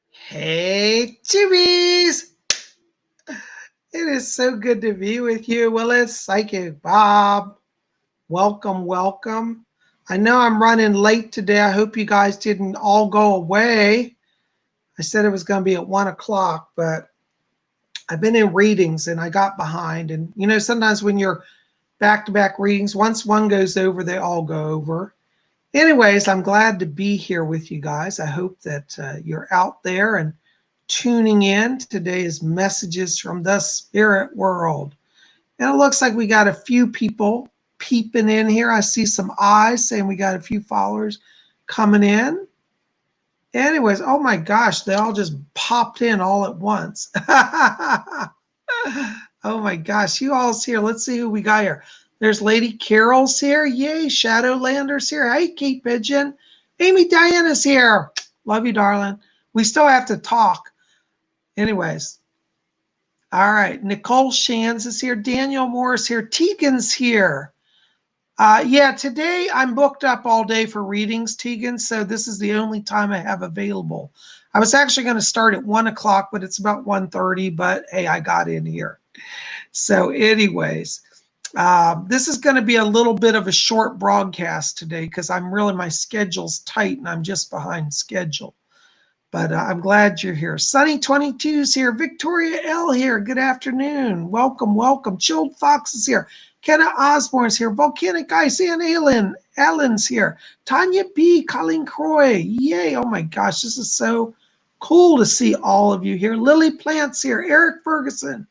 Hey, Chibis! It is so good to be with you. Well, it's Psychic Bob. Welcome, welcome. I know I'm running late today. I hope you guys didn't all go away. I said it was going to be at 1 o'clock, but I've been in readings and I got behind. And you know, sometimes when you're back to back readings, once one goes over, they all go over. Anyways, I'm glad to be here with you guys. I hope that you're out there and tuning in. Today's messages from the spirit world. And it looks like we got a few people peeping in here. I see some eyes saying we got a few followers coming in. Anyways, oh my gosh, they all just popped in all at once. Oh my gosh, you all's here. Let's see who we got here. There's Lady Carol's here. Yay, Shadowlander's here. Hey, Kate Pigeon. Amy Diana's here. Love you, darling. We still have to talk. Anyways. All right. Nicole Shands is here. Daniel Morris here. Tegan's here. Yeah, today I'm booked up all day for readings, Tegan. So this is the only time I have available. I was actually going to start at 1 o'clock, but it's about 1:30. But hey, I got in here. So anyways, this is going to be a little bit of a short broadcast today because my schedule's tight and I'm just behind schedule. But I'm glad you're here. Sunny22's here. Victoria L here. Good afternoon. Welcome, welcome. Chilled Fox is here. Kenna Osborne's here. Volcanic Ice and Allen's here. Tanya B. Colleen Croy. Yay. Oh my gosh. This is so cool to see all of you here. Lily Plant's here. Eric Ferguson.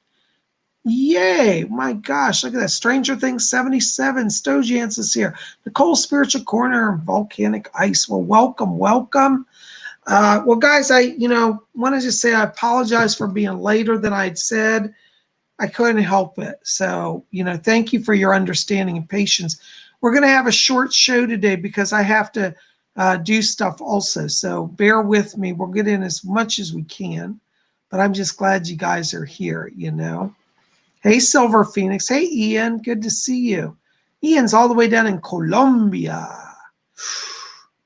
Yay. My gosh. Look at that. Stranger Things 77. Stojance is here. Nicole Spiritual Corner. Volcanic Ice. Well, welcome, welcome. Well, guys, I wanted to say I apologize for being later than I'd said. I couldn't help it. So, thank you for your understanding and patience. We're going to have a short show today because I have to do stuff also. So bear with me. We'll get in as much as we can. But I'm just glad you guys are here, Hey, Silver Phoenix. Hey, Ian. Good to see you. Ian's all the way down in Colombia.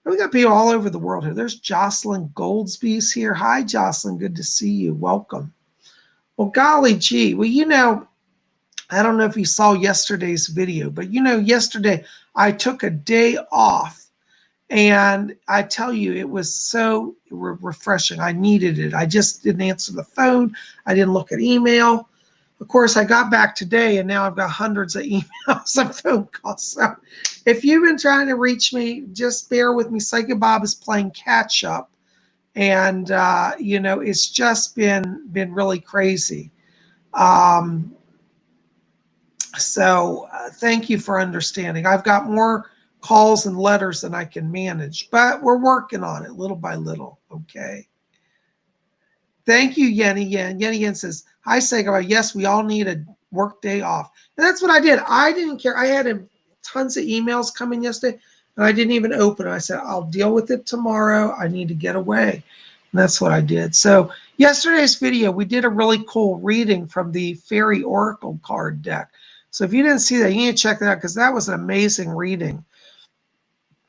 We got people all over the world here. There's Jocelyn Goldsby's here. Hi, Jocelyn. Good to see you. Welcome. Well, golly gee. Well, I don't know if you saw yesterday's video, but yesterday I took a day off. And I tell you, it was so refreshing. I needed it. I just didn't answer the phone. I didn't look at email. Of course, I got back today, and now I've got hundreds of emails and phone calls. So if you've been trying to reach me, just bear with me. Psychic Bob is playing catch up. And, it's just been really crazy. So thank you for understanding. I've got more calls and letters than I can manage, but we're working on it little by little, okay? Thank you, Yenny Yen. Yenny Yen says, hi, Psychic. Yes, we all need a work day off. And that's what I did. I didn't care. I had tons of emails coming yesterday, and I didn't even open it. I said, I'll deal with it tomorrow. I need to get away. And that's what I did. So yesterday's video, we did a really cool reading from the Fairy Oracle card deck. So if you didn't see that, you need to check that out because that was an amazing reading.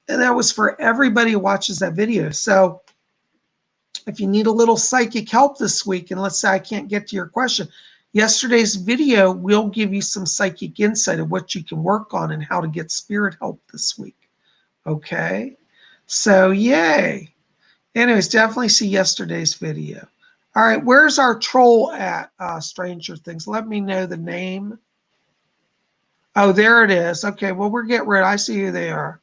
And that was for everybody who watches that video. So if you need a little psychic help this week, and let's say I can't get to your question, yesterday's video will give you some psychic insight of what you can work on and how to get spirit help this week. Okay? So, yay. Anyways, definitely see yesterday's video. All right, where's our troll at, Stranger Things? Let me know the name. Oh, there it is. Okay, well, we're getting rid. I see who they are.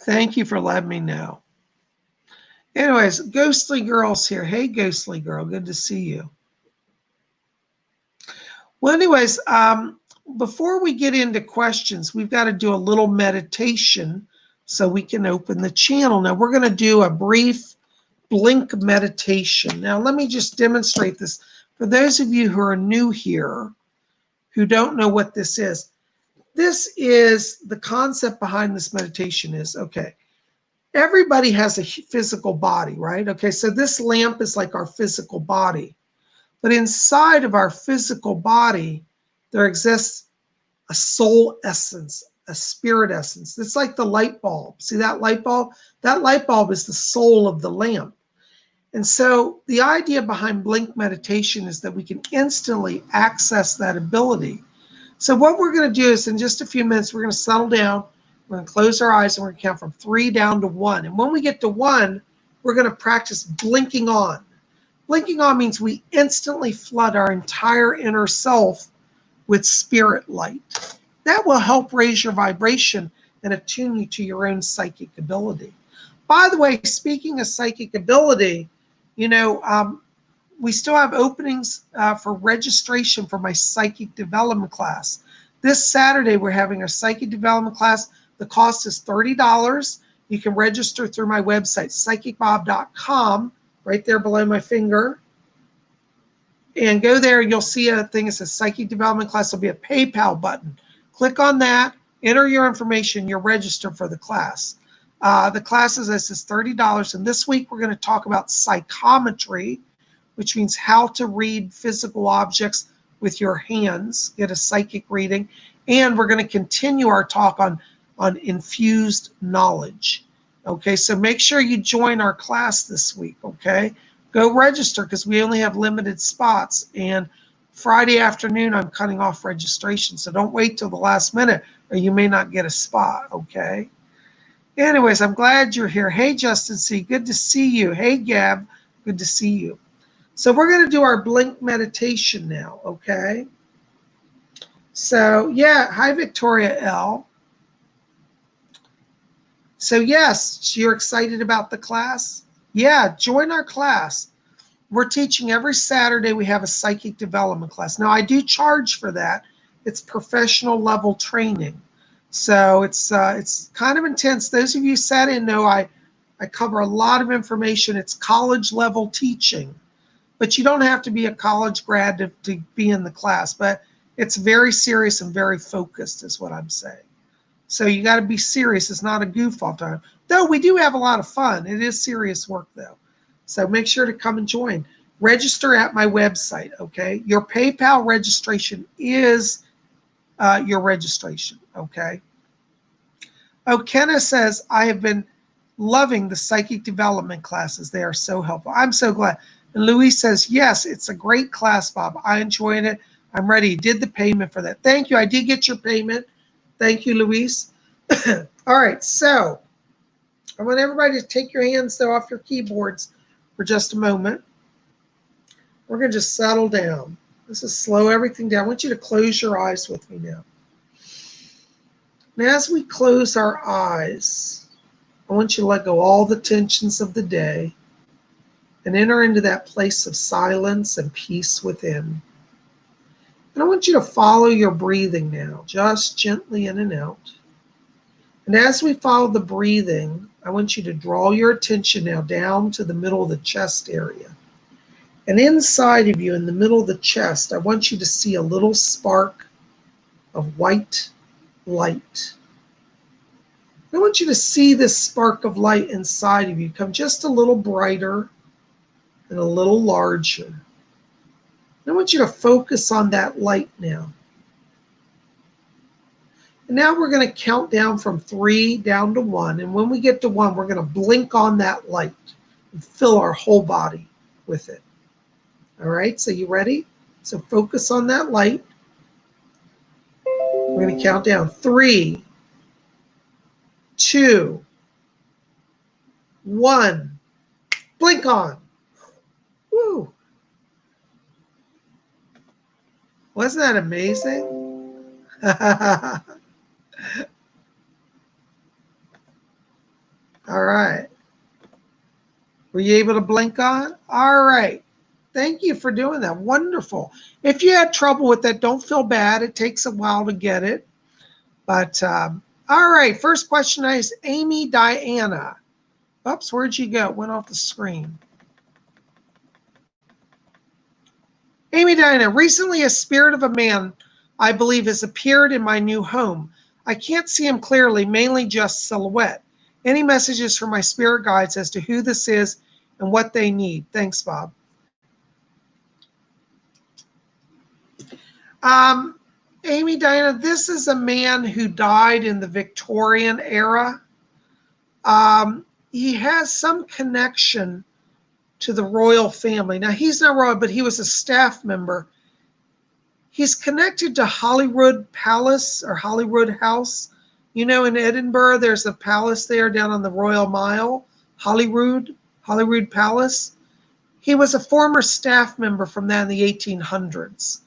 Thank you for letting me know. Anyways, Ghostly Girl's here. Hey, Ghostly Girl. Good to see you. Well, anyways, before we get into questions, we've got to do a little meditation so we can open the channel. Now, we're going to do a brief blink meditation. Now, let me just demonstrate this. For those of you who are new here, who don't know what this is the concept behind this meditation is, okay, everybody has a physical body, right? Okay, so this lamp is like our physical body. But inside of our physical body, there exists a soul essence, a spirit essence. It's like the light bulb. See that light bulb? That light bulb is the soul of the lamp. And so the idea behind blink meditation is that we can instantly access that ability. So what we're going to do is in just a few minutes, we're going to settle down. We're going to close our eyes and we're going to count from 3 down to 1. And when we get to 1, we're going to practice blinking on. Blinking on means we instantly flood our entire inner self with spirit light. That will help raise your vibration and attune you to your own psychic ability. By the way, speaking of psychic ability, we still have openings for registration for my psychic development class. This Saturday, we're having our psychic development class. The cost is $30. You can register through my website, PsychicBob.com, right there below my finger. And go there, you'll see a thing that says Psychic Development Class. There'll be a PayPal button. Click on that, enter your information, you're registered for the class. The class, as I said, is $30. And this week, we're going to talk about psychometry, which means how to read physical objects with your hands, get a psychic reading. And we're going to continue our talk on infused knowledge. Okay, so make sure you join our class this week, okay? Go register because we only have limited spots. And Friday afternoon, I'm cutting off registration. So don't wait till the last minute or you may not get a spot, okay? Anyways, I'm glad you're here. Hey, Justin C., good to see you. Hey, Gab, good to see you. So we're going to do our blink meditation now, okay? So, yeah, hi, Victoria L. So, yes, you're excited about the class? Yeah, join our class. We're teaching every Saturday. We have a psychic development class. Now, I do charge for that. It's professional level training. So it's kind of intense. Those of you who sat in know I cover a lot of information. It's college level teaching. But you don't have to be a college grad to be in the class. But it's very serious and very focused is what I'm saying. So you got to be serious. It's not a goof all time. Though we do have a lot of fun. It is serious work, though. So make sure to come and join. Register at my website, okay? Your PayPal registration is your registration, okay? Oh, Kenna says, I have been loving the psychic development classes. They are so helpful. I'm so glad. And Louise says, yes, it's a great class, Bob. I enjoyed it. I'm ready. You did the payment for that. Thank you. I did get your payment. Thank you, Louise. All right, so I want everybody to take your hands, though, off your keyboards for just a moment. We're going to just settle down. This is slow everything down. I want you to close your eyes with me now. And as we close our eyes, I want you to let go all the tensions of the day and enter into that place of silence and peace within. And I want you to follow your breathing now, just gently in and out. And as we follow the breathing, I want you to draw your attention now down to the middle of the chest area. And inside of you, in the middle of the chest, I want you to see a little spark of white light. I want you to see this spark of light inside of you come just a little brighter and a little larger. I want you to focus on that light now. And now we're going to count down from 3 down to 1. And when we get to 1, we're going to blink on that light and fill our whole body with it. All right, so you ready? So focus on that light. We're going to count down 3, 2, 1. Blink on. Woo. Wasn't that amazing? All right. Were you able to blink on? All right. Thank you for doing that. Wonderful. If you had trouble with that, don't feel bad. It takes a while to get it. But, all right. First question is Amy Diana. Oops, where'd you go? It went off the screen. Amy Diana, recently a spirit of a man, I believe, has appeared in my new home. I can't see him clearly, mainly just silhouette. Any messages from my spirit guides as to who this is and what they need? Thanks, Bob. Amy, Diana, this is a man who died in the Victorian era. He has some connection to the royal family. Now, he's not royal, but he was a staff member. He's connected to Holyrood Palace or Holyrood House. You know, in Edinburgh, there's a palace there down on the Royal Mile, Holyrood Palace. He was a former staff member from that in the 1800s.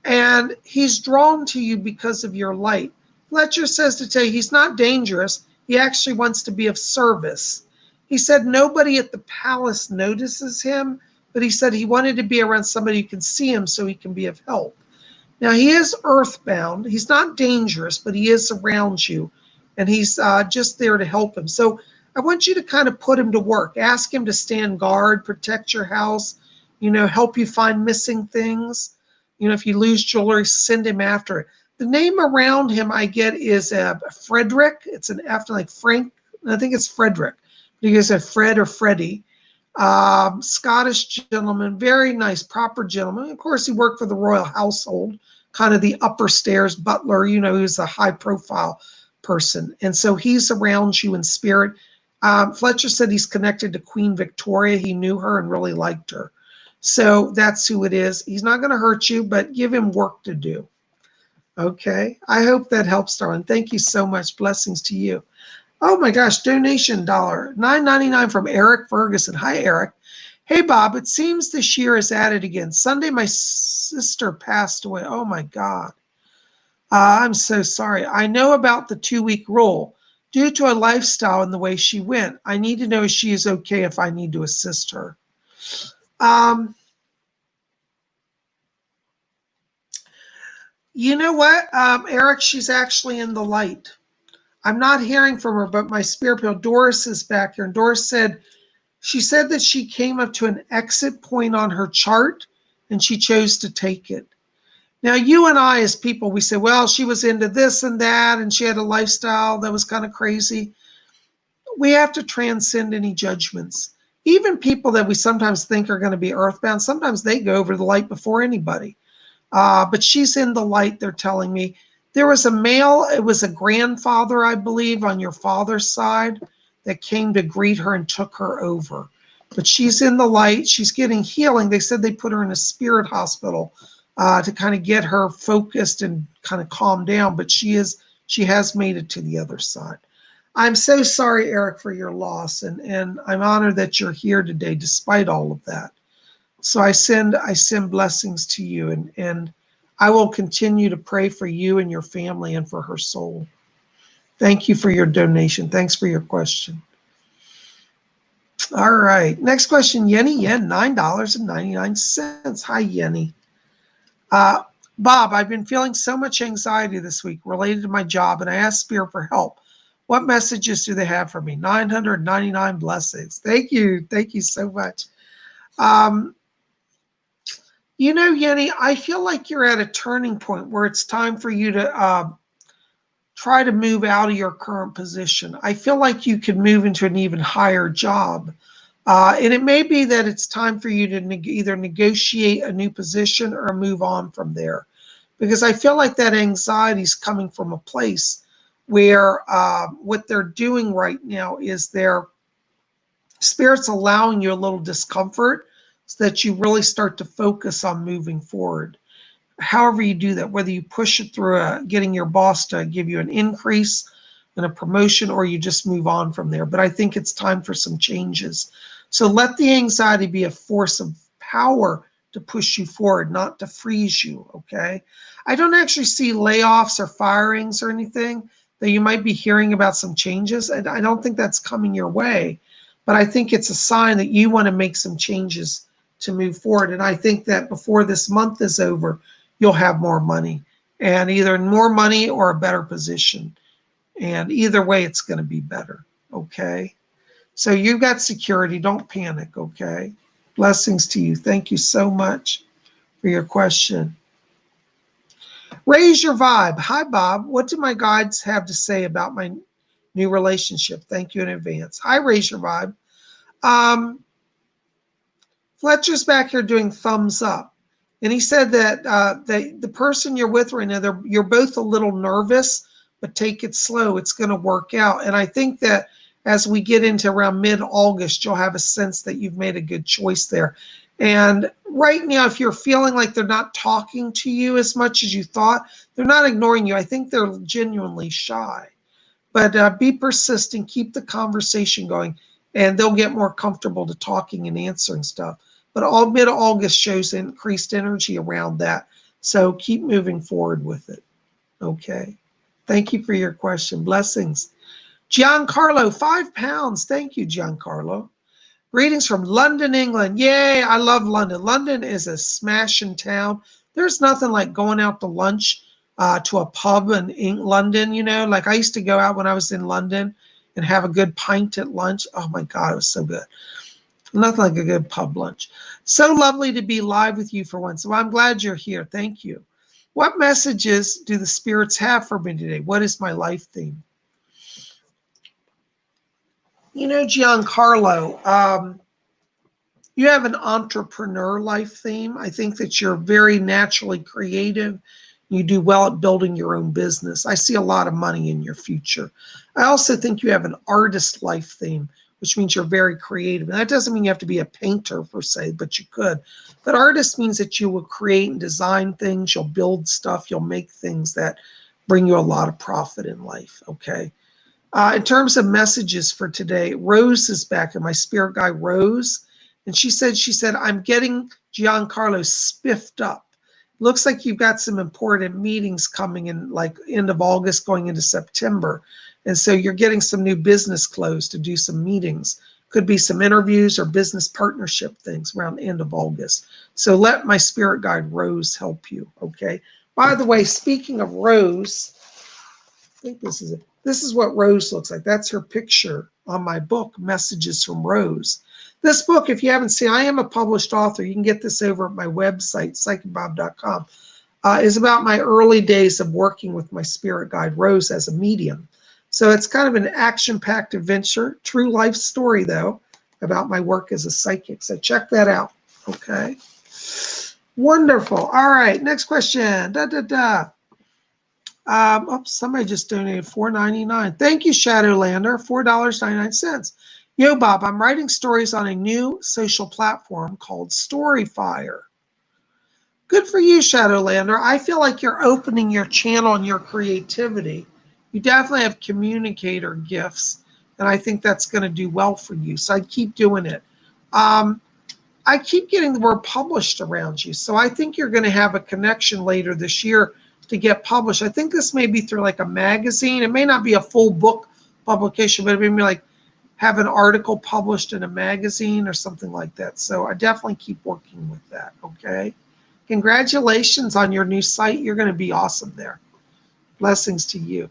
And he's drawn to you because of your light. Fletcher says to tell you he's not dangerous. He actually wants to be of service. He said nobody at the palace notices him, but he said he wanted to be around somebody who can see him so he can be of help. Now, he is earthbound. He's not dangerous, but he is around you, and he's just there to help him. So I want you to kind of put him to work. Ask him to stand guard, protect your house, help you find missing things. If you lose jewelry, send him after it. The name around him I get is Frederick. It's an after like Frank. I think it's Frederick. You guys have Fred or Freddie. Scottish gentleman, very nice, proper gentleman. Of course, he worked for the royal household, kind of the upper stairs butler. He was a high profile person. And so he's around you in spirit. Fletcher said he's connected to Queen Victoria. He knew her and really liked her. So that's who it is. He's not going to hurt you, but give him work to do. Okay. I hope that helps, darling. Thank you so much. Blessings to you. Oh my gosh, donation $9.99 from Eric Ferguson. Hi, Eric. Hey, Bob, it seems this year is at it again. Sunday, my sister passed away. Oh my God. I'm so sorry. I know about the 2-week rule. Due to a lifestyle and the way she went, I need to know if she is okay if I need to assist her. You know what, Eric, she's actually in the light. I'm not hearing from her, but my spirit girl, Doris, is back here. And Doris said, she said that she came up to an exit point on her chart and she chose to take it. Now, you and I as people, we say, well, she was into this and that and she had a lifestyle that was kind of crazy. We have to transcend any judgments. Even people that we sometimes think are going to be earthbound, sometimes they go over the light before anybody. But she's in the light, they're telling me. There was a male, it was a grandfather, I believe, on your father's side that came to greet her and took her over. But she's in the light. She's getting healing. They said they put her in a spirit hospital to kind of get her focused and kind of calm down. But she has made it to the other side. I'm so sorry, Eric, for your loss. And I'm honored that you're here today despite all of that. So I send blessings to you, and I will continue to pray for you and your family and for her soul. Thank you for your donation. Thanks for your question. All right. Next question, Yenny Yen, $9.99. Hi, Yenny. Bob, I've been feeling so much anxiety this week related to my job, and I asked Spirit for help. What messages do they have for me? 999 blessings. Thank you. Thank you so much. Yenny, I feel like you're at a turning point where it's time for you to try to move out of your current position. I feel like you could move into an even higher job. And it may be that it's time for you to either negotiate a new position or move on from there. Because I feel like that anxiety is coming from a place where what they're doing right now is their Spirit's allowing you a little discomfort so that you really start to focus on moving forward. However you do that, whether you push it through getting your boss to give you an increase and a promotion, or you just move on from there. But I think it's time for some changes. So let the anxiety be a force of power to push you forward, not to freeze you, okay? I don't actually see layoffs or firings or anything, though you might be hearing about some changes. And I don't think that's coming your way. But I think it's a sign that you want to make some changes to move forward. And I think that before this month is over, you'll have more money, and either more money or a better position. And either way, it's going to be better. Okay. So you've got security. Don't panic. Okay. Blessings to you. Thank you so much for your question. Raise your vibe. Hi, Bob. What do my guides have to say about my new relationship? Thank you in advance. Hi, Raise Your Vibe. Fletcher's back here doing thumbs up. And he said that the person you're with right now, you're both a little nervous, but take it slow. It's going to work out. And I think that as we get into around mid-August, you'll have a sense that you've made a good choice there. And right now, if you're feeling like they're not talking to you as much as you thought, they're not ignoring you. I think they're genuinely shy. But be persistent, keep the conversation going, and they'll get more comfortable to talking and answering stuff. But all mid-August shows increased energy around that. So keep moving forward with it. Okay. Thank you for your question. Blessings. Giancarlo, £5. Thank you, Giancarlo. Greetings from London, England. Yay, I love London. London is a smashing town. There's nothing like going out to lunch to a pub in London, Like I used to go out when I was in London and have a good pint at lunch. Oh my God, it was so good. Nothing like a good pub lunch. So lovely to be live with you for once. So I'm glad you're here. Thank you. What messages do the spirits have for me today? What is my life theme? Giancarlo, you have an entrepreneur life theme. I think that you're very naturally creative. You do well at building your own business. I see a lot of money in your future. I also think you have an artist life theme, which means you're very creative. And that doesn't mean you have to be a painter per se, but you could. But artist means that you will create and design things. You'll build stuff. You'll make things that bring you a lot of profit in life, okay? In terms of messages for today, Rose is back, and my spirit guide, Rose. And she said, I'm getting Giancarlo spiffed up. Looks like you've got some important meetings coming in like end of August going into September. And so you're getting some new business closed to do some meetings. Could be some interviews or business partnership things around the end of August. So let my spirit guide, Rose, help you, okay? By the way, speaking of Rose, I think this is it. This is what Rose looks like. That's her picture on my book, Messages from Rose. This book, if you haven't seen, I am a published author. You can get this over at my website, PsychicBob.com. Is about my early days of working with my spirit guide, Rose, as a medium. So it's kind of an action-packed adventure, true life story, though, about my work as a psychic. So check that out, okay? Wonderful. All right, next question. Somebody just donated $4.99. Thank you, Shadowlander, $4.99. Yo, Bob, I'm writing stories on a new social platform called Storyfire. Good for you, Shadowlander. I feel like you're opening your channel and your creativity. You definitely have communicator gifts, and I think that's going to do well for you. So I'd keep doing it. I keep getting the word published around you. So I think you're going to have a connection later this year to get published. I think this may be through like a magazine. It may not be a full book publication, but it may be like have an article published in a magazine or something like that. So I definitely keep working with that, okay? Congratulations on your new site. You're going to be awesome there. Blessings to you.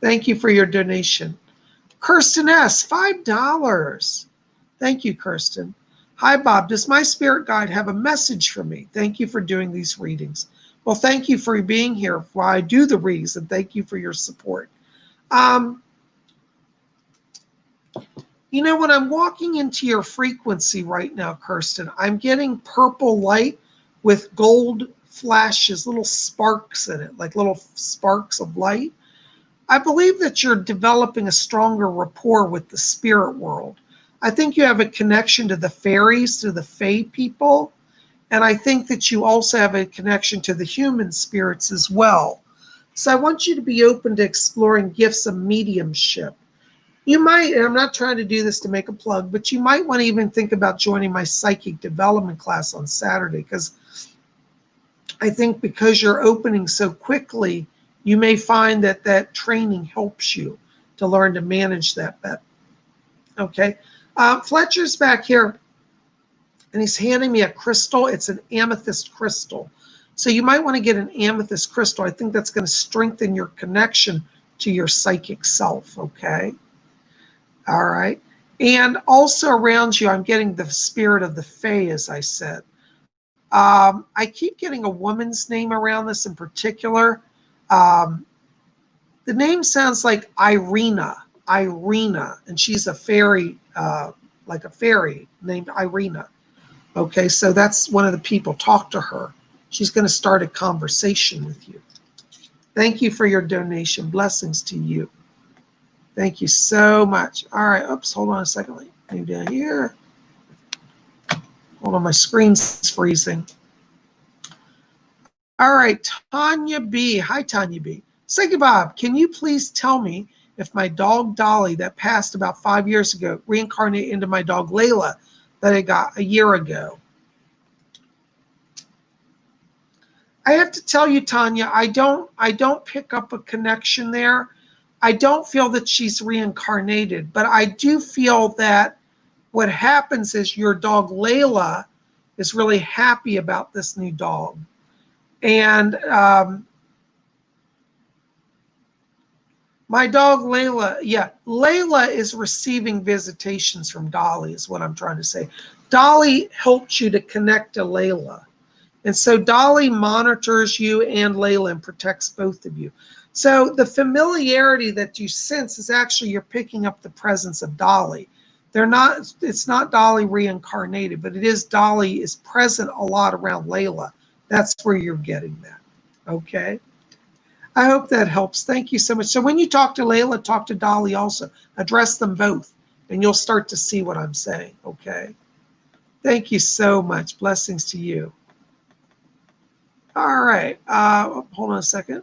Thank you for your donation. Kirsten S., $5. Thank you, Kirsten. Hi, Bob. Does my spirit guide have a message for me? Thank you for doing these readings. Well, thank you for being here while I do the readings, and thank you for your support. When I'm walking into your frequency right now, Kirsten, I'm getting purple light with gold flashes, little sparks in it, like little sparks of light. I believe that you're developing a stronger rapport with the spirit world. I think you have a connection to the fairies, to the fae people, and I think that you also have a connection to the human spirits as well. So I want you to be open to exploring gifts of mediumship. You might, and I'm not trying to do this to make a plug, but you might want to even think about joining my psychic development class on Saturday, because I think because you're opening so quickly, you may find that that training helps you to learn to manage that better. Okay. Fletcher's back here, and he's handing me a crystal. It's an amethyst crystal. So you might want to get an amethyst crystal. I think that's going to strengthen your connection to your psychic self, okay? All right. And also around you, I'm getting the spirit of the fae, as I said. I keep getting a woman's name around this in particular. The name sounds like Irina, and she's a fairy, like a fairy named Irina. Okay, so that's one of the people. Talk to her. She's going to start a conversation with you. Thank you for your donation. Blessings to you. Thank you so much. All right. Oops. Hold on a second. Let me move down here. Hold on. My screen's freezing. All right. Tanya B. Hi, Tanya B. Psychic Bob, can you please tell me if my dog Dolly that passed about 5 years ago reincarnated into my dog Layla that I got a year ago? I have to tell you, Tanya, I don't pick up a connection there. I don't feel that she's reincarnated, but I do feel that what happens is your dog Layla is really happy about this new dog. And my dog Layla, yeah, Layla is receiving visitations from Dolly is what I'm trying to say. Dolly helped you to connect to Layla. And so Dolly monitors you and Layla and protects both of you. So the familiarity that you sense is actually you're picking up the presence of Dolly. It's not Dolly reincarnated, but it is Dolly is present a lot around Layla. That's where you're getting that. Okay. I hope that helps. Thank you so much. So when you talk to Layla, talk to Dolly also. Address them both, and you'll start to see what I'm saying. Okay. Thank you so much. Blessings to you. All right. Hold on a second.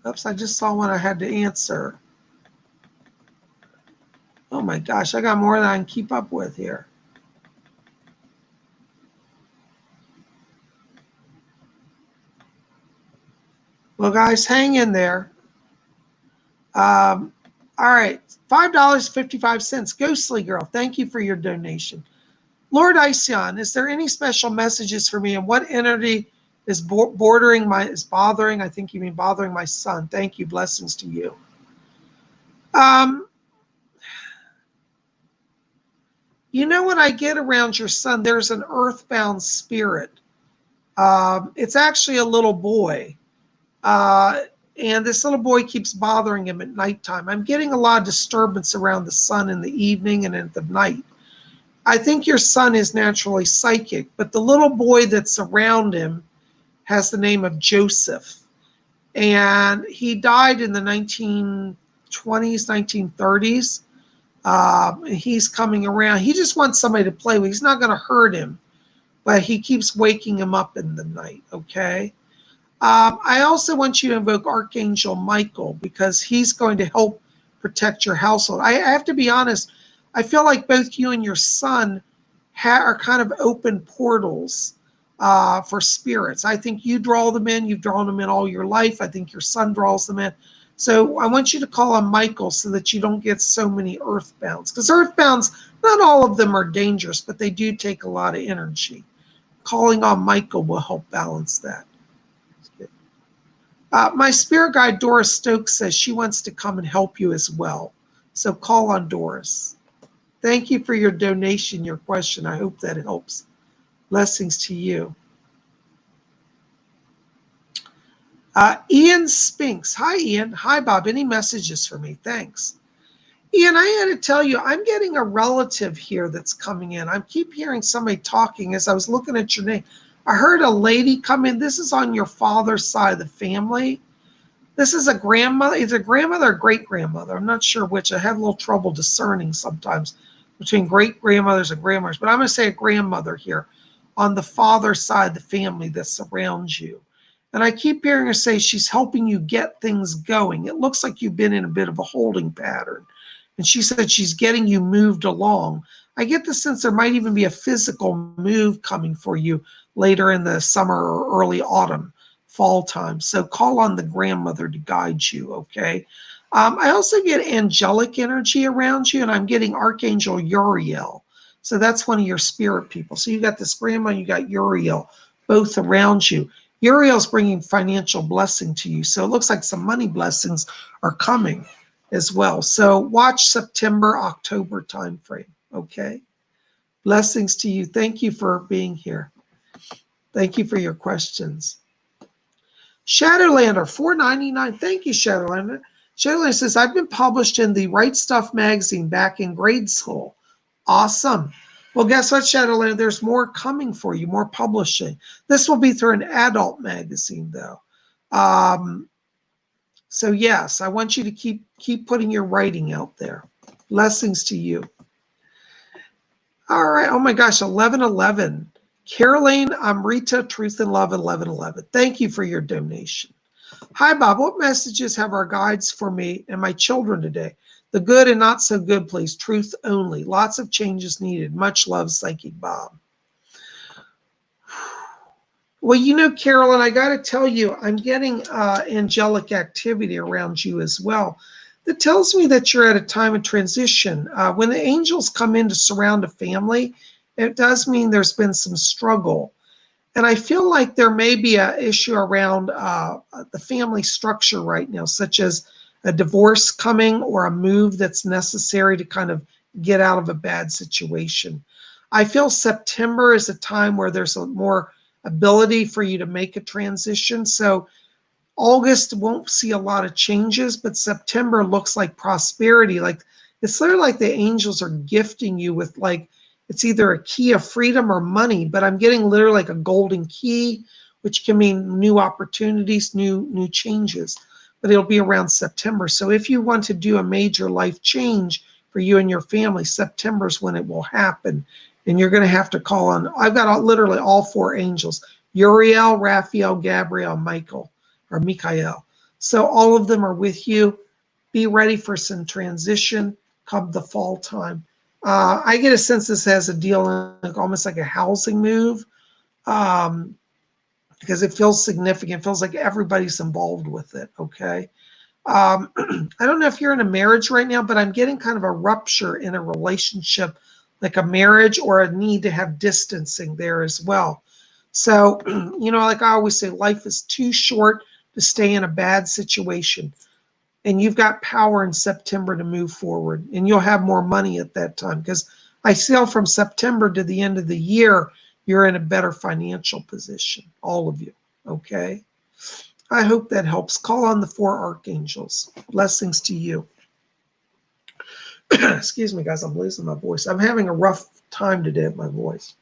Oops, I just saw one I had to answer. Oh my gosh, I got more than I can keep up with here. Well, guys, hang in there. All right, $5.55. Ghostly Girl, thank you for your donation. Lord Ision, is there any special messages for me, and what entity is bothering? I think you mean bothering my son. Thank you. Blessings to you. You know what I get around your son? There's an earthbound spirit. It's actually a little boy. And this little boy keeps bothering him at nighttime. I'm getting a lot of disturbance around the sun in the evening and at the night. I think your son is naturally psychic, but the little boy that's around him has the name of Joseph. And he died in the 1920s, 1930s. He's coming around. He just wants somebody to play with. He's not going to hurt him, but he keeps waking him up in the night, okay? I also want you to invoke Archangel Michael because he's going to help protect your household. I have to be honest. I feel like both you and your son are kind of open portals for spirits. I think you draw them in. You've drawn them in all your life. I think your son draws them in. So I want you to call on Michael so that you don't get so many earthbounds. Because earthbounds, not all of them are dangerous, but they do take a lot of energy. Calling on Michael will help balance that. My spirit guide, Doris Stokes, says she wants to come and help you as well. So call on Doris. Thank you for your donation, your question. I hope that helps. Blessings to you. Ian Spinks. Hi, Ian. Hi, Bob. Any messages for me? Thanks. Ian, I had to tell you, I'm getting a relative here that's coming in. I keep hearing somebody talking as I was looking at your name. I heard a lady come in. This is on your father's side of the family. This is a grandmother. Is it a grandmother or great-grandmother? I'm not sure which. I have a little trouble discerning sometimes between great-grandmothers and grandmothers. But I'm going to say a grandmother here on the father's side of the family that surrounds you. And I keep hearing her say she's helping you get things going. It looks like you've been in a bit of a holding pattern. And she said she's getting you moved along. I get the sense there might even be a physical move coming for you later in the summer or early autumn, fall time. So call on the grandmother to guide you, okay? I also get angelic energy around you, and I'm getting Archangel Uriel. So that's one of your spirit people. So you got this grandma, you got Uriel, both around you. Uriel's bringing financial blessing to you. So it looks like some money blessings are coming as well. So watch September, October timeframe, okay? Blessings to you. Thank you for being here. Thank you for your questions. Shadowlander, $4.99. Thank you, Shadowlander. Shadowlander says, I've been published in the Right Stuff magazine back in grade school. Awesome. Well, guess what, Shadowland? There's more coming for you, more publishing. This will be through an adult magazine, though. So yes, I want you to keep putting your writing out there. Blessings to you. All right. Oh my gosh, 1111. Caroline Amrita, Truth and Love, 1111. Thank you for your donation. Hi, Bob. What messages have our guides for me and my children today? The good and not so good, please. Truth only. Lots of changes needed. Much love, Psychic Bob. Well, you know, Carolyn, I got to tell you, I'm getting angelic activity around you as well. That tells me that you're at a time of transition. When the angels come in to surround a family, it does mean there's been some struggle. And I feel like there may be an issue around the family structure right now, such as a divorce coming or a move that's necessary to kind of get out of a bad situation. I feel September is a time where there's a more ability for you to make a transition. So August won't see a lot of changes, but September looks like prosperity. Like it's literally like the angels are gifting you with like, it's either a key of freedom or money, but I'm getting literally like a golden key, which can mean new opportunities, new changes, but it'll be around September. So if you want to do a major life change for you and your family, September is when it will happen. And you're going to have to call on, I've got literally all four angels, Uriel, Raphael, Gabriel, Michael, or Michael. So all of them are with you. Be ready for some transition come the fall time. I get a sense this has a deal like almost like a housing move because it feels significant. It feels like everybody's involved with it, okay? I don't know if you're in a marriage right now, but I'm getting kind of a rupture in a relationship, like a marriage or a need to have distancing there as well. So, you know, like I always say, life is too short to stay in a bad situation. And you've got power in September to move forward, and you'll have more money at that time because I feel from September to the end of the year, you're in a better financial position, all of you, okay? I hope that helps. Call on the four archangels. Blessings to you. Excuse me, guys, I'm losing my voice. I'm having a rough time today with my voice.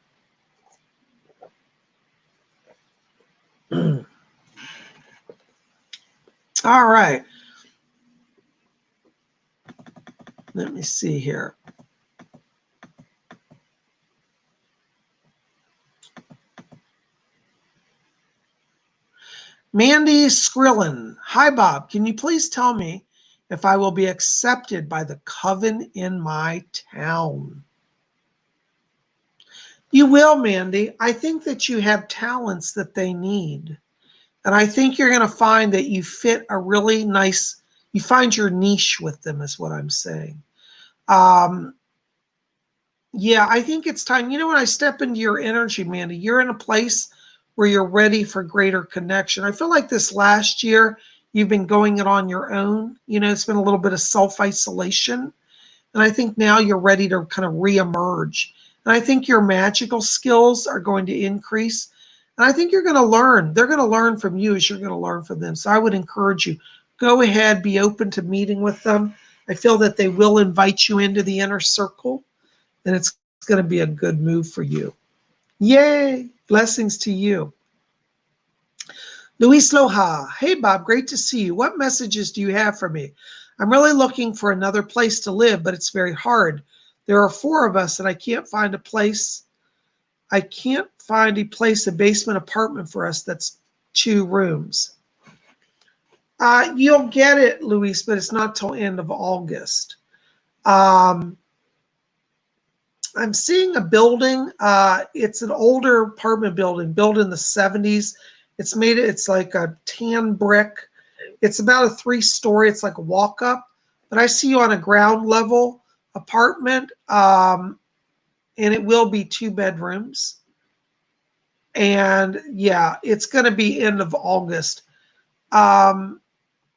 All right. Let me see here. Mandy Skrillin. Hi, Bob. Can you please tell me if I will be accepted by the coven in my town? You will, Mandy. I think that you have talents that they need. And I think you're going to find that you fit a really nice, you find your niche with them is what I'm saying. Yeah, I think it's time. You know, when I step into your energy, Mandy, you're in a place where you're ready for greater connection. I feel like this last year, you've been going it on your own. You know, it's been a little bit of self-isolation. And I think now you're ready to kind of reemerge. And I think your magical skills are going to increase. And I think you're going to learn. They're going to learn from you as you're going to learn from them. So I would encourage you, go ahead, be open to meeting with them. I feel that they will invite you into the inner circle, and it's going to be a good move for you. Yay! Blessings to you. Luis Loja. Hey, Bob, great to see you. What messages do you have for me? I'm really looking for another place to live, but it's very hard. There are four of us, and I can't find a place. I can't find a place, a basement apartment for us that's 2 rooms. You'll get it, Luis, but it's not till end of August. I'm seeing a building. It's an older apartment building, built in the 70s. It's like a tan brick. It's about a 3-story. It's like a walk-up. But I see you on a ground level apartment, and it will be 2 bedrooms. And yeah, it's going to be end of August.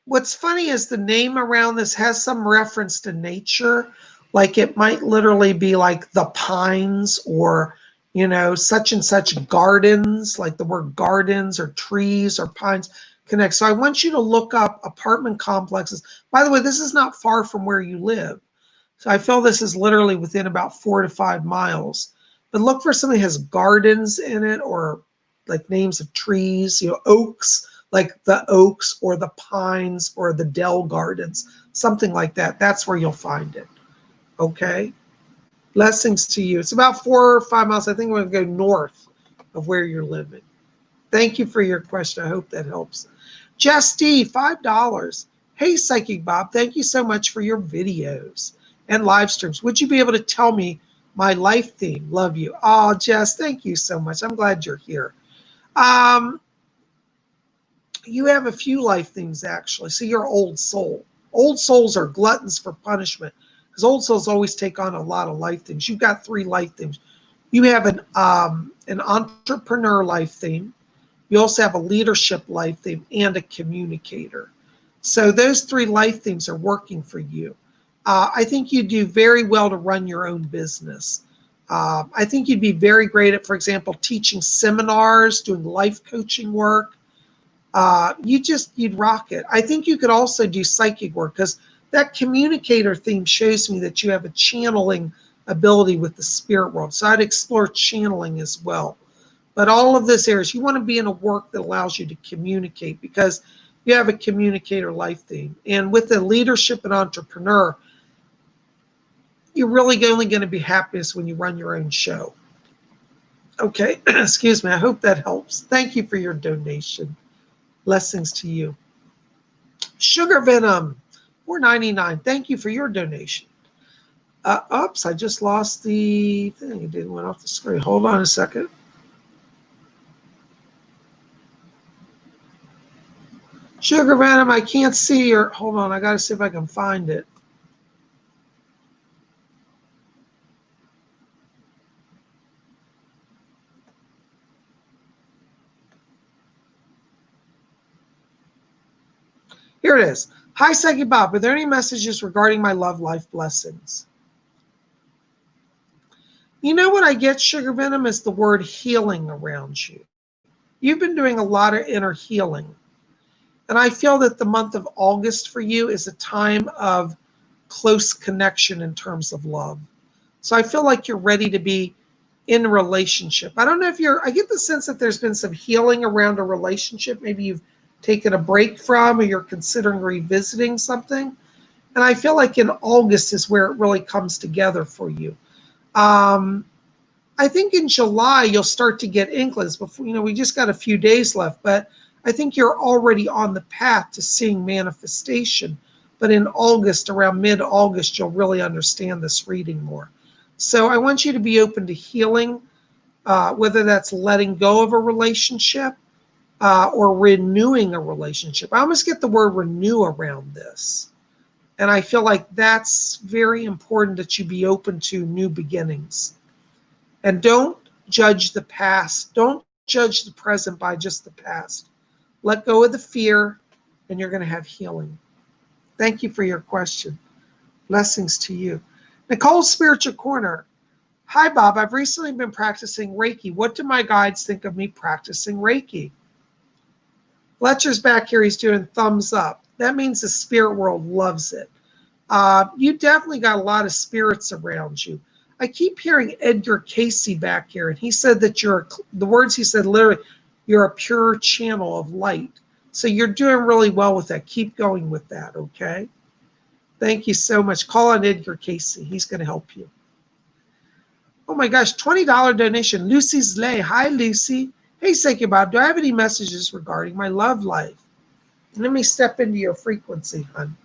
What's funny is the name around this has some reference to nature. Like it might literally be like the pines or, you know, such and such gardens, like the word gardens or trees or pines connect. So I want you to look up apartment complexes. By the way, this is not far from where you live. So I feel this is literally within about 4 to 5 miles. But look for something that has gardens in it, or like names of trees, oaks, like the oaks or the pines or the Dell Gardens, something like that. That's where you'll find it. Okay. Blessings to you. It's about 4 or 5 miles. I think we're going to go north of where you're living. Thank you for your question. I hope that helps. Jess D, $5. Hey, Psychic Bob, thank you so much for your videos and live streams. Would you be able to tell me my life theme? Love you. Oh, Jess, thank you so much. I'm glad you're here. You have a few life themes, actually. So you're old soul. Old souls are gluttons for punishment, because old souls always take on a lot of life themes. You've got 3 life themes. You have an entrepreneur life theme. You also have a leadership life theme and a communicator. So those 3 life themes are working for you. I think you do very well to run your own business. I think you'd be very great at, for example, teaching seminars, doing life coaching work. You'd rock it. I think you could also do psychic work, because that communicator theme shows me that you have a channeling ability with the spirit world. So I'd explore channeling as well. But all of this areas, you want to be in a work that allows you to communicate, because you have a communicator life theme. And with the leadership and entrepreneur, you're really only going to be happiest when you run your own show. Okay, excuse me. I hope that helps. Thank you for your donation. Blessings to you. Sugar Venom, $4.99. Thank you for your donation. Oops, I just lost the thing. It didn't went off the screen. Hold on a second. Sugar Venom, I can't see your. Hold on, I got to see if I can find it. Here it is. Hi, Psychic Bob. Are there any messages regarding my love life? Blessings? You know what I get, Sugar Venom, is the word healing around you. You've been doing a lot of inner healing. And I feel that the month of August for you is a time of close connection in terms of love. So I feel like you're ready to be in a relationship. I don't know if I get the sense that there's been some healing around a relationship. Maybe you've taken a break from, or you're considering revisiting something. And I feel like in August is where it really comes together for you. I think in July you'll start to get inklings. Before, we just got a few days left, but I think you're already on the path to seeing manifestation. But in August, around mid-August, you'll really understand this reading more. So I want you to be open to healing, whether that's letting go of a relationship or renewing a relationship. I almost get the word renew around this. And I feel like that's very important, that you be open to new beginnings. And don't judge the past. Don't judge the present by just the past. Let go of the fear, and you're going to have healing. Thank you for your question. Blessings to you. Nicole's Spiritual Corner. Hi, Bob. I've recently been practicing Reiki. What do my guides think of me practicing Reiki? Fletcher's back here. He's doing thumbs up. That means the spirit world loves it. You definitely got a lot of spirits around you. I keep hearing Edgar Casey back here, and he said that the words he said literally, you're a pure channel of light. So you're doing really well with that. Keep going with that, okay? Thank you so much. Call on Edgar Casey. He's going to help you. Oh my gosh, $20 donation. Lucy's Lay. Hi, Lucy. Hey, Psychic Bob, do I have any messages regarding my love life? Let me step into your frequency, hon.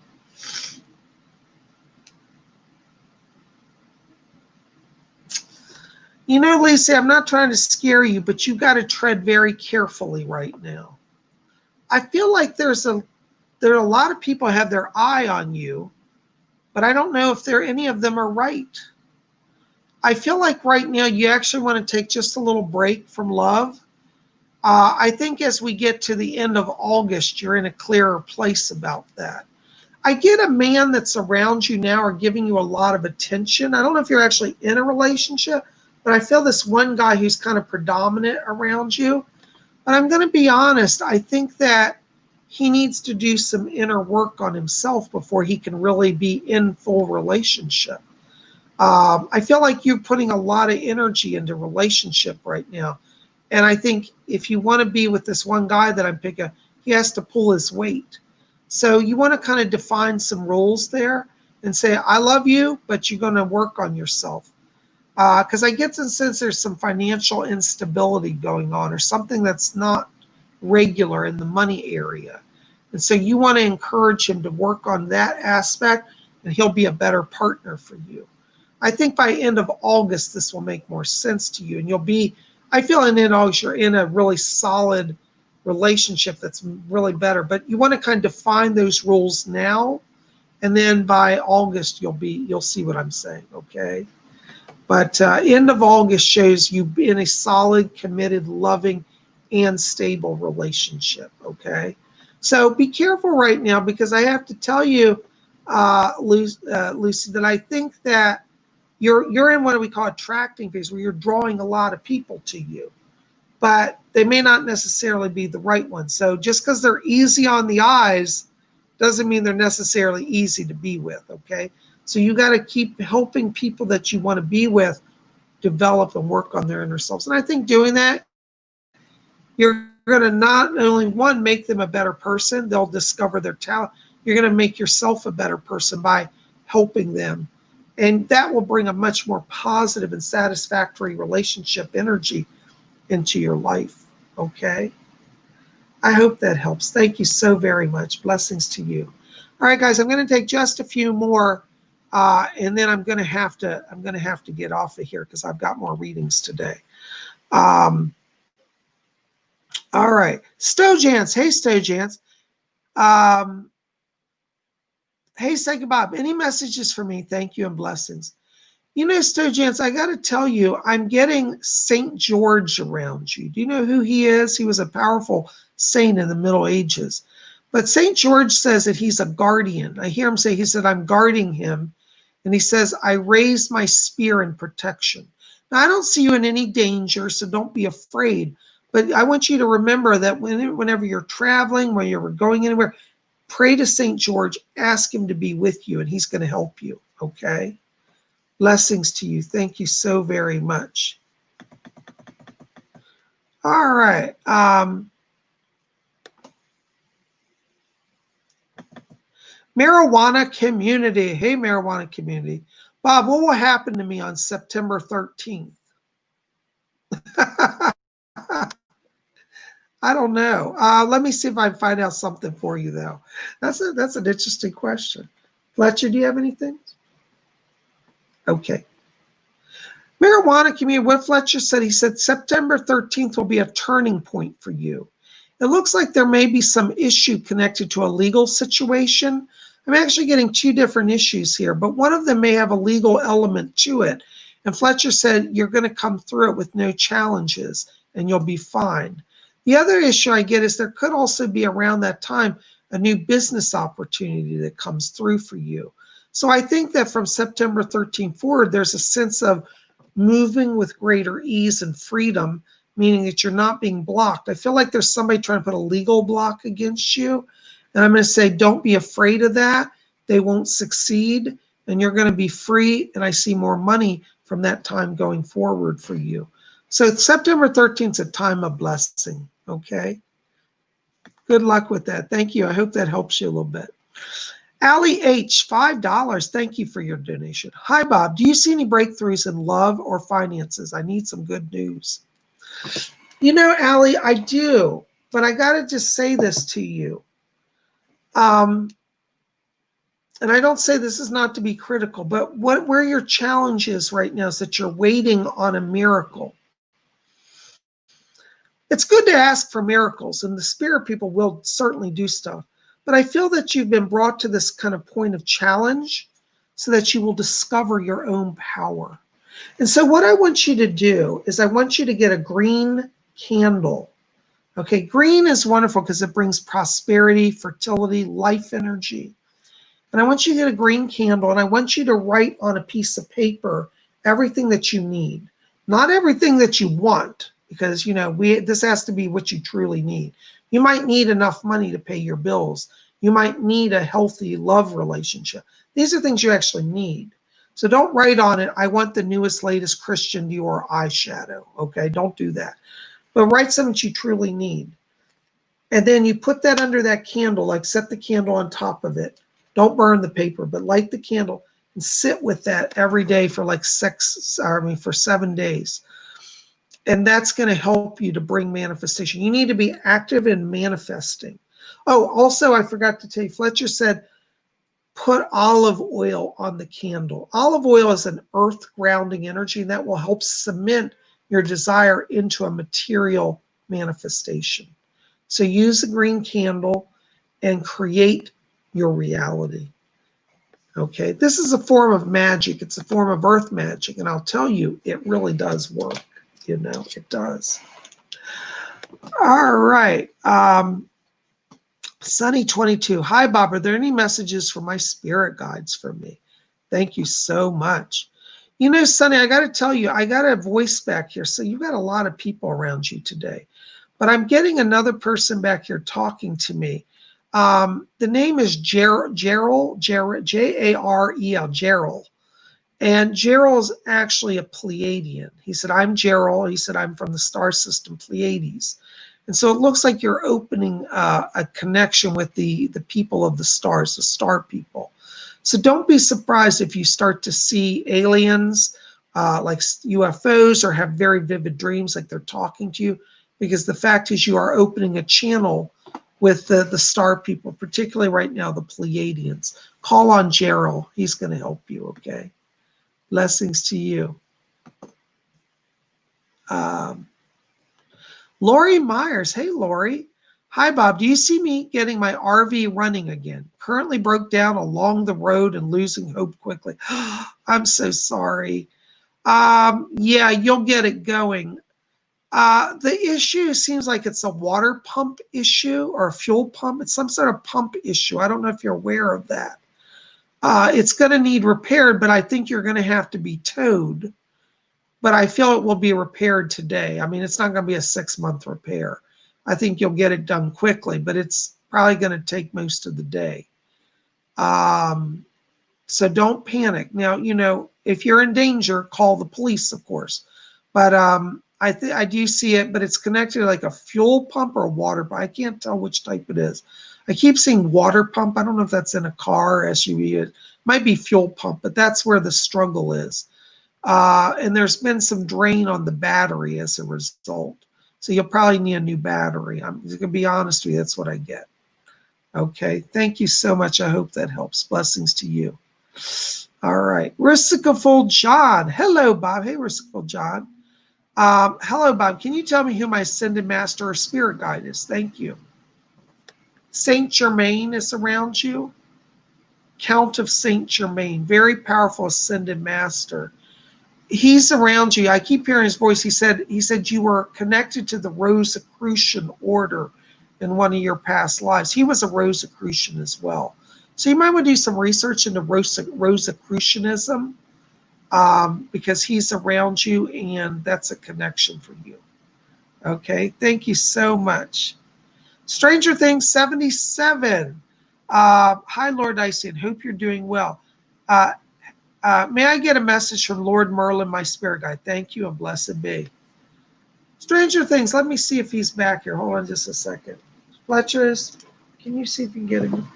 Lucy, I'm not trying to scare you, but you've got to tread very carefully right now. I feel like there are a lot of people have their eye on you, but I don't know if any of them are right. I feel like right now you actually want to take just a little break from love. I think as we get to the end of August, you're in a clearer place about that. I get a man that's around you now or giving you a lot of attention. I don't know if you're actually in a relationship, but I feel this one guy who's kind of predominant around you. But I'm going to be honest. I think that he needs to do some inner work on himself before he can really be in full relationship. I feel like you're putting a lot of energy into relationship right now. And I think if you want to be with this one guy that I'm picking, he has to pull his weight. So you want to kind of define some rules there and say, I love you, but you're going to work on yourself. Because I get the sense there's some financial instability going on or something that's not regular in the money area. And so you want to encourage him to work on that aspect, and he'll be a better partner for you. I think by end of August, this will make more sense to you. And you'll be, I feel in August, you're in a really solid relationship that's really better. But you want to kind of define those rules now. And then by August, you'll see what I'm saying, okay? But end of August shows you in a solid, committed, loving, and stable relationship, okay? So be careful right now, because I have to tell you, Lucy, that I think that you're in what we call attracting phase, where you're drawing a lot of people to you, but they may not necessarily be the right ones. So just because they're easy on the eyes doesn't mean they're necessarily easy to be with, okay? So you got to keep helping people that you want to be with develop and work on their inner selves. And I think doing that, you're going to not only, one, make them a better person, they'll discover their talent. You're going to make yourself a better person by helping them. And that will bring a much more positive and satisfactory relationship energy into your life, okay? I hope that helps. Thank you so very much. Blessings to you. All right, guys, I'm going to take just a few more, and then I'm going to have to get off of here because I've got more readings today. All right, Stojance. Hey, Stojance. Hey, PsychicBob. Any messages for me? Thank you and blessings. You know, Stojance, I got to tell you, I'm getting St. George around you. Do you know who he is? He was a powerful saint in the Middle Ages. But St. George says that he's a guardian. I hear him say, he said, I'm guarding him. And he says, I raise my spear in protection. Now, I don't see you in any danger, so don't be afraid. But I want you to remember that whenever you're traveling, when you're going anywhere, pray to St. George, ask him to be with you, and he's going to help you, okay? Blessings to you. Thank you so very much. All right. Marijuana community. Hey, marijuana community. Bob, what will happen to me on September 13th? I don't know. Let me see if I can find out something for you, though. That's an interesting question. Fletcher, do you have anything? Okay. Marijuana community, what Fletcher said, he said September 13th will be a turning point for you. It looks like there may be some issue connected to a legal situation. I'm actually getting two different issues here, but one of them may have a legal element to it. And Fletcher said you're going to come through it with no challenges and you'll be fine. The other issue I get is there could also be around that time a new business opportunity that comes through for you. So I think that from September 13th forward, there's a sense of moving with greater ease and freedom, meaning that you're not being blocked. I feel like there's somebody trying to put a legal block against you. And I'm going to say, don't be afraid of that. They won't succeed and you're going to be free. And I see more money from that time going forward for you. So September 13th is a time of blessing. Okay. Good luck with that. Thank you. I hope that helps you a little bit. Allie H, $5. Thank you for your donation. Hi, Bob. Do you see any breakthroughs in love or finances? I need some good news. You know, Allie, I do, but I got to just say this to you. And I don't say this is not to be critical, but where your challenge is right now is that you're waiting on a miracle. It's good to ask for miracles, and the spirit people will certainly do stuff. But I feel that you've been brought to this kind of point of challenge so that you will discover your own power. And so what I want you to do is I want you to get a green candle. Okay, green is wonderful because it brings prosperity, fertility, life energy. And I want you to get a green candle, and I want you to write on a piece of paper everything that you need. Not everything that you want. because, this has to be what you truly need. You might need enough money to pay your bills. You might need a healthy love relationship. These are things you actually need. So don't write on it, I want the newest, latest Christian Dior eyeshadow. Okay, don't do that. But write something you truly need. And then you put that under that candle, like set the candle on top of it. Don't burn the paper, but light the candle and sit with that every day for for 7 days. And that's going to help you to bring manifestation. You need to be active in manifesting. Oh, also, I forgot to tell you, Fletcher said, put olive oil on the candle. Olive oil is an earth grounding energy, and that will help cement your desire into a material manifestation. So use a green candle and create your reality. Okay, this is a form of magic. It's a form of earth magic, and I'll tell you, it really does work. It does. All right. Sunny22. Hi, Bob. Are there any messages for my spirit guides for me? Thank you so much. Sunny, I got to tell you, I got a voice back here. So you've got a lot of people around you today. But I'm getting another person back here talking to me. The name is Gerald, J-A-R-E-L, Gerald. And Gerald is actually a Pleiadian. He said, I'm Gerald. He said, I'm from the star system Pleiades. And so it looks like you're opening a connection with the people of the stars, the star people. So don't be surprised if you start to see aliens, like UFOs, or have very vivid dreams like they're talking to you, because the fact is you are opening a channel with the star people, particularly right now, the Pleiadians. Call on Gerald. He's going to help you, okay? Blessings to you. Lori Myers. Hey, Lori. Hi, Bob. Do you see me getting my RV running again? Currently broke down along the road and losing hope quickly. I'm so sorry. Yeah, you'll get it going. The issue seems like it's a water pump issue or a fuel pump. It's some sort of pump issue. I don't know if you're aware of that. It's going to need repaired, but I think you're going to have to be towed. But I feel it will be repaired today. I mean, it's not going to be a 6-month repair. I think you'll get it done quickly, but it's probably going to take most of the day. So don't panic. Now, if you're in danger, call the police, of course. But I do see it, but it's connected to like a fuel pump or a water pump. I can't tell which type it is. I keep seeing water pump. I don't know if that's in a car, SUV. It might be fuel pump, but that's where the struggle is. And there's been some drain on the battery as a result. So you'll probably need a new battery. I'm going to be honest with you, that's what I get. Okay, thank you so much. I hope that helps. Blessings to you. All right, Risicaful John. Hello, Bob. Hey, Risicaful John. Hello, Bob. Can you tell me who my ascended master or spirit guide is? Thank you. Saint Germain is around you. Count of Saint Germain, very powerful ascended master. He's around you. I keep hearing his voice. He said you were connected to the Rosicrucian order in one of your past lives. He was a Rosicrucian as well. So you might want to do some research into Rosicrucianism, because he's around you and that's a connection for you. Okay, thank you so much. Stranger Things 77. Hi, Lord Icing. Hope you're doing well. May I get a message from Lord Merlin, my spirit guide? Thank you and blessed be. Stranger Things, let me see if he's back here. Hold on just a second. Fletcher's, can you see if you can get him?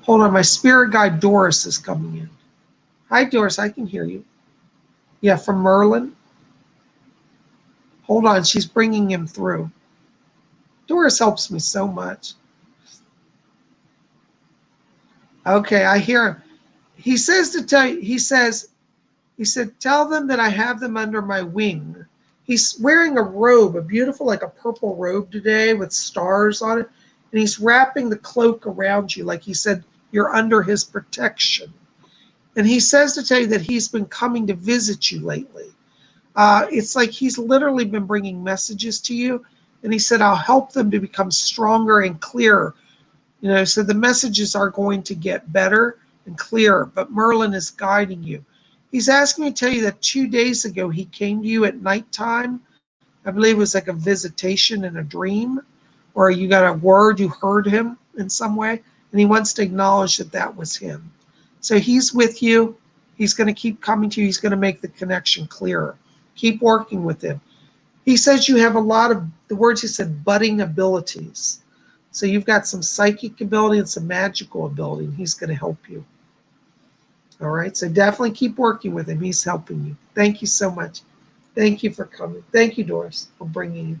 Hold on, my spirit guide Doris is coming in. Hi, Doris, I can hear you. Yeah, from Merlin. Hold on, she's bringing him through. Doris helps me so much. Okay, I hear him. He says to tell you, he said, tell them that I have them under my wing. He's wearing a robe, a beautiful, like a purple robe today with stars on it. And he's wrapping the cloak around you. Like he said, you're under his protection. And he says to tell you that he's been coming to visit you lately. It's like he's literally been bringing messages to you. And he said, I'll help them to become stronger and clearer. So the messages are going to get better and clearer, but Merlin is guiding you. He's asking me to tell you that 2 days ago, he came to you at nighttime, I believe it was like a visitation in a dream, or you got a word, you heard him in some way, and he wants to acknowledge that that was him. So he's with you. He's going to keep coming to you. He's going to make the connection clearer. Keep working with him. He says you have a lot of, the words he said, budding abilities. So you've got some psychic ability and some magical ability, and he's going to help you. All right, so definitely keep working with him. He's helping you. Thank you so much. Thank you for coming. Thank you, Doris, for bringing you.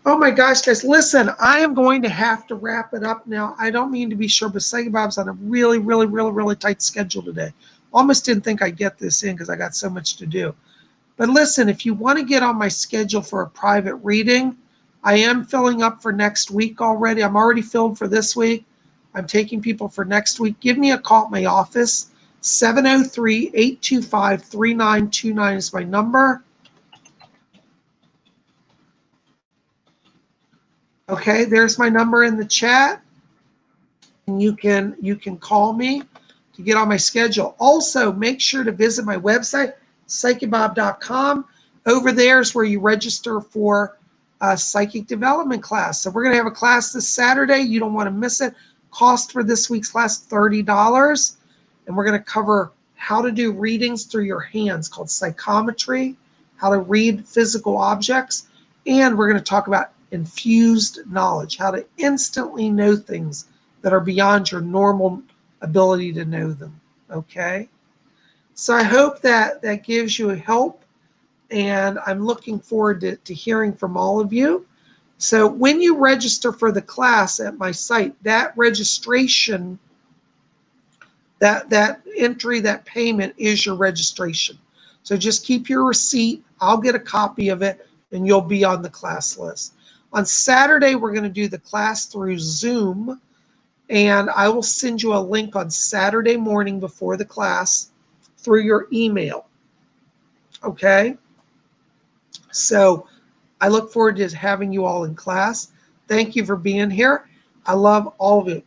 Oh my gosh, guys, listen, I am going to have to wrap it up now. I don't mean to be short, but PsychicBob's on a really, really, really, really tight schedule today. Almost didn't think I'd get this in because I got so much to do. But listen, if you want to get on my schedule for a private reading, I am filling up for next week already. I'm already filled for this week. I'm taking people for next week. Give me a call at my office. 703-825-3929 is my number. Okay, there's my number in the chat. And you can call me to get on my schedule. Also, make sure to visit my website, PsychicBob.com. Over there is where you register for a psychic development class. So we're going to have a class this Saturday. You don't want to miss it. Cost for this week's class, $30. And we're going to cover how to do readings through your hands, called psychometry, how to read physical objects. And we're going to talk about infused knowledge, how to instantly know things that are beyond your normal ability to know them. Okay? So I hope that that gives you help. And I'm looking forward to hearing from all of you. So when you register for the class at my site, that registration, that entry, that payment is your registration. So just keep your receipt. I'll get a copy of it, and you'll be on the class list. On Saturday, we're going to do the class through Zoom, and I will send you a link on Saturday morning before the class through your email. Okay? So I look forward to having you all in class. Thank you for being here. I love all of you.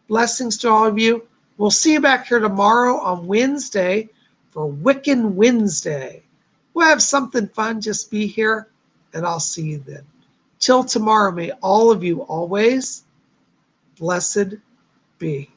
Blessings to all of you. We'll see you back here tomorrow on Wednesday for Wiccan Wednesday. We'll have something fun. Just be here, and I'll see you then. Till tomorrow, may all of you always blessed be.